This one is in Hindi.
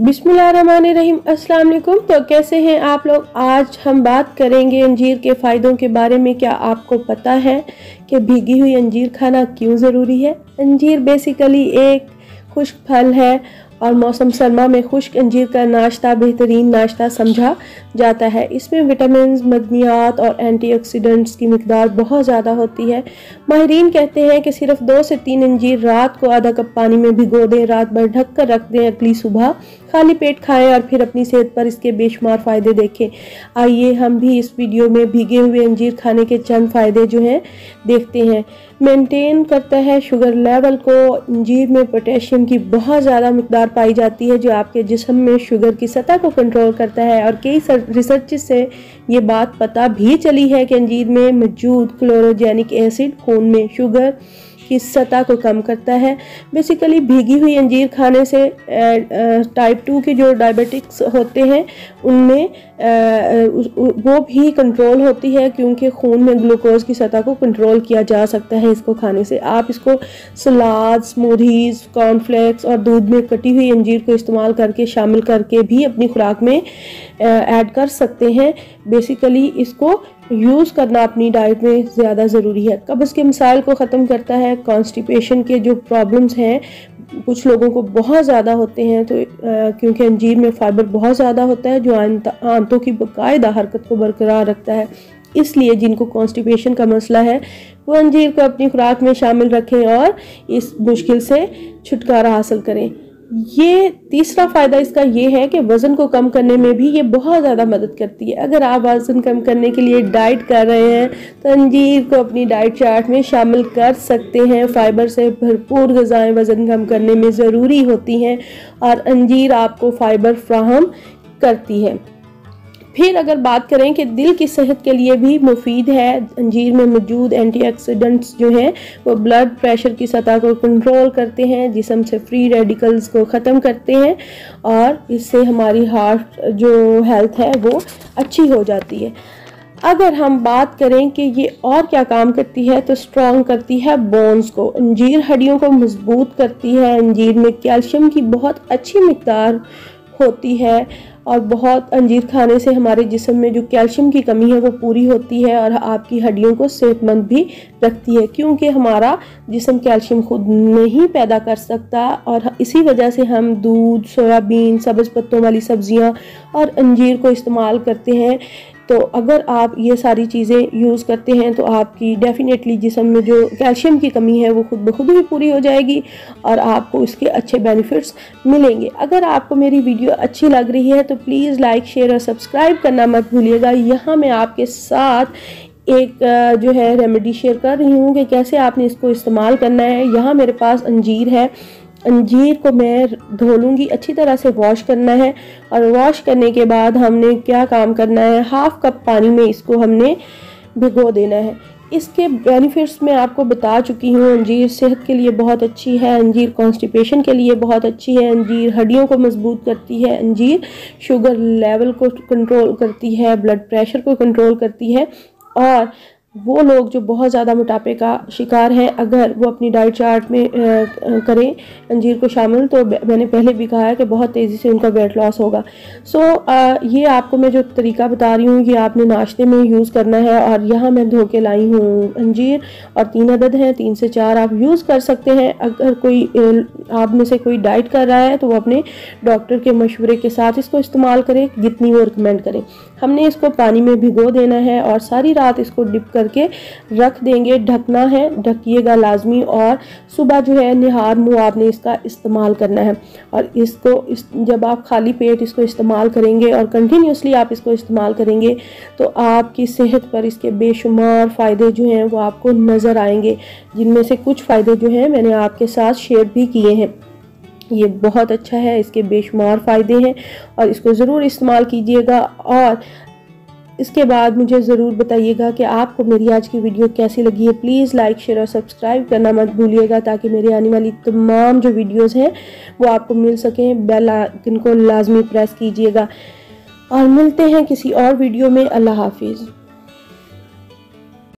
बिस्मिल्लाहिर्रहमानिर्रहीम। अस्सलाम वालेकुम। तो कैसे हैं आप लोग। आज हम बात करेंगे अंजीर के फ़ायदों के बारे में। क्या आपको पता है कि भीगी हुई अंजीर खाना क्यों ज़रूरी है। अंजीर बेसिकली एक खुश्क फल है और मौसम सरमा में खुश्क अंजीर का नाश्ता बेहतरीन नाश्ता समझा जाता है। इसमें विटामिन, मदनियात और एंटीऑक्सीडेंट्स की मिकदार बहुत ज़्यादा होती है। माहिरीन कहते हैं कि सिर्फ 2 से 3 अंजीर रात को आधा कप पानी में भिगो दें, रात भर ढक कर रख दें, अगली सुबह खाली पेट खाएं और फिर अपनी सेहत पर इसके बेशुमार फ़ायदे देखें। आइए हम भी इस वीडियो में भीगे हुए अंजीर खाने के चंद फ़ायदे जो हैं देखते हैं। मेंटेन करता है शुगर लेवल को। अंजीर में पोटेशियम की बहुत ज़्यादा मिकदार पाई जाती है जो आपके जिस्म में शुगर की सतह को कंट्रोल करता है। और कई रिसर्च से ये बात पता भी चली है कि अंजीर में मौजूद क्लोरोजेनिक एसिड खून में शुगर की सतह को कम करता है। बेसिकली भीगी हुई अंजीर खाने से टाइप 2 के जो डायबिटिक्स होते हैं उनमें वो भी कंट्रोल होती है, क्योंकि खून में ग्लूकोज की सतह को कंट्रोल किया जा सकता है इसको खाने से। आप इसको सलाद, स्मूदीज, कॉर्नफ्लेक्स और दूध में कटी हुई अंजीर को इस्तेमाल करके शामिल करके भी अपनी खुराक में ऐड कर सकते हैं। बेसिकली इसको यूज़ करना अपनी डाइट में ज़्यादा ज़रूरी है। कब्ज़ के मसाइल को ख़त्म करता है। कॉन्स्टिपेशन के जो प्रॉब्लम्स हैं कुछ लोगों को बहुत ज़्यादा होते हैं, तो क्योंकि अंजीर में फाइबर बहुत ज़्यादा होता है जो आंतों की बाकायदा हरकत को बरकरार रखता है। इसलिए जिनको कॉन्स्टिपेशन का मसला है वो अंजीर को अपनी खुराक में शामिल रखें और इस मुश्किल से छुटकारा हासिल करें। ये तीसरा फ़ायदा इसका ये है कि वज़न को कम करने में भी ये बहुत ज़्यादा मदद करती है। अगर आप वज़न कम करने के लिए डाइट कर रहे हैं तो अंजीर को अपनी डाइट चार्ट में शामिल कर सकते हैं। फ़ाइबर से भरपूर ग़िज़ाएँ वज़न कम करने में ज़रूरी होती हैं और अंजीर आपको फ़ाइबर फ्राहम करती है। फिर अगर बात करें कि दिल की सेहत के लिए भी मुफीद है, अंजीर में मौजूद एंटीऑक्सीडेंट्स जो हैं वो ब्लड प्रेशर की सतह को कंट्रोल करते हैं, जिस्म से फ्री रेडिकल्स को ख़त्म करते हैं और इससे हमारी हार्ट जो हेल्थ है वो अच्छी हो जाती है। अगर हम बात करें कि ये और क्या काम करती है तो स्ट्रॉन्ग करती है बोन्स को। अंजीर हड्डियों को मजबूत करती है। अंजीर में कैल्शियम की बहुत अच्छी मिकदार होती है और बहुत अंजीर खाने से हमारे जिस्म में जो कैल्शियम की कमी है वो पूरी होती है और आपकी हड्डियों को सेहतमंद भी रखती है, क्योंकि हमारा जिस्म कैल्शियम खुद नहीं पैदा कर सकता। और इसी वजह से हम दूध, सोयाबीन, सब्ज़ पत्तों वाली सब्जियां और अंजीर को इस्तेमाल करते हैं। तो अगर आप ये सारी चीज़ें यूज़ करते हैं तो आपकी डेफिनेटली जिस्म में जो कैल्शियम की कमी है वो खुद ब खुद ही पूरी हो जाएगी और आपको इसके अच्छे बेनिफिट्स मिलेंगे। अगर आपको मेरी वीडियो अच्छी लग रही है तो प्लीज़ लाइक, शेयर और सब्सक्राइब करना मत भूलिएगा। यहाँ मैं आपके साथ एक जो है रेमेडी शेयर कर रही हूँ कि कैसे आपने इसको इस्तेमाल करना है। यहाँ मेरे पास अंजीर है। अंजीर को मैं धो लूँगी, अच्छी तरह से वॉश करना है और वॉश करने के बाद हमने क्या काम करना है, हाफ कप पानी में इसको हमने भिगो देना है। इसके बेनिफिट्स मैं आपको बता चुकी हूँ। अंजीर सेहत के लिए बहुत अच्छी है, अंजीर कॉन्स्टिपेशन के लिए बहुत अच्छी है, अंजीर हड्डियों को मजबूत करती है, अंजीर शुगर लेवल को कंट्रोल करती है, ब्लड प्रेशर को कंट्रोल करती है। और वो लोग जो बहुत ज़्यादा मोटापे का शिकार हैं अगर वो अपनी डाइट चार्ट में करें अंजीर को शामिल, तो मैंने पहले भी कहा है कि बहुत तेज़ी से उनका वेट लॉस होगा। ये आपको मैं जो तरीका बता रही हूँ ये आपने नाश्ते में यूज़ करना है। और यहाँ मैं धो के लाई हूँ अंजीर और 3 अदद हैं, 3 से 4 आप यूज़ कर सकते हैं। अगर कोई आप में से कोई डाइट कर रहा है तो वो अपने डॉक्टर के मशवरे के साथ इसको इस्तेमाल करें जितनी वो रिकमेंड करें। हमने इसको पानी में भिगो देना है और सारी रात इसको डिप करके रख देंगे। ढकना है, ढकिएगा लाजमी। और सुबह जो है निहार मुँह आपने इसका इस्तेमाल करना है। और जब आप खाली पेट इसको इस्तेमाल करेंगे और कंटिन्यूसली आप इसको इस्तेमाल करेंगे तो आपकी सेहत पर इसके बेशुमार फ़ायदे जो हैं वो आपको नज़र आएंगे, जिनमें से कुछ फ़ायदे जो हैं मैंने आपके साथ शेयर भी किए हैं। ये बहुत अच्छा है, इसके बेशुमार फ़ायदे हैं और इसको ज़रूर इस्तेमाल कीजिएगा। और इसके बाद मुझे ज़रूर बताइएगा कि आपको मेरी आज की वीडियो कैसी लगी है। प्लीज़ लाइक, शेयर और सब्सक्राइब करना मत भूलिएगा ताकि मेरी आने वाली तमाम जो वीडियोस हैं वो आपको मिल सकें। बेल आइकन को लाजमी प्रेस कीजिएगा और मिलते हैं किसी और वीडियो में। अल्लाह हाफिज़।